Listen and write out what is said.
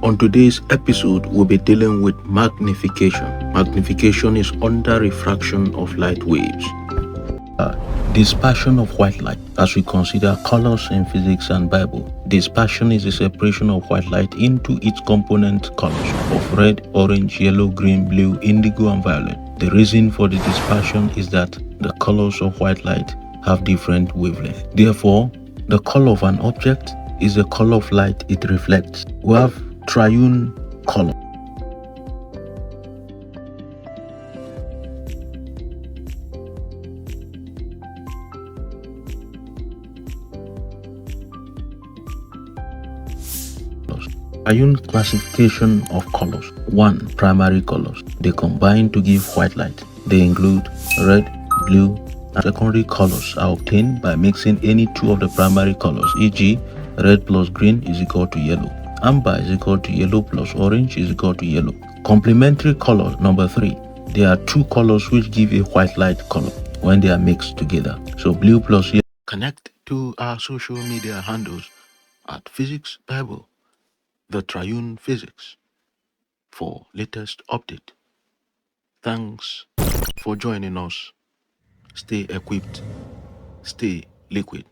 On today's episode, we'll be dealing with magnification. Magnification is under refraction of light waves. Dispersion of white light. As we consider colors in physics and Bible, dispersion is the separation of white light into its component colors of red, orange, yellow, green, blue, indigo, and violet. The reason for the dispersion is that the colors of white light have different wavelengths. Therefore, the color of an object is the color of light it reflects. We have triune color. Triune classification of colors. 1. Primary colors. They combine to give white light. They include red, blue, and secondary colors are obtained by mixing any two of the primary colors, e.g. red plus green is equal to yellow. Amber is equal to yellow plus orange is equal to yellow. Complementary colors. Number 3. There are two colors which give a white light color when they are mixed together. So blue plus yellow. Connect to our social media handles at Physics Bible, the Triune Physics, for latest update. Thanks for joining us. Stay equipped, stay liquid.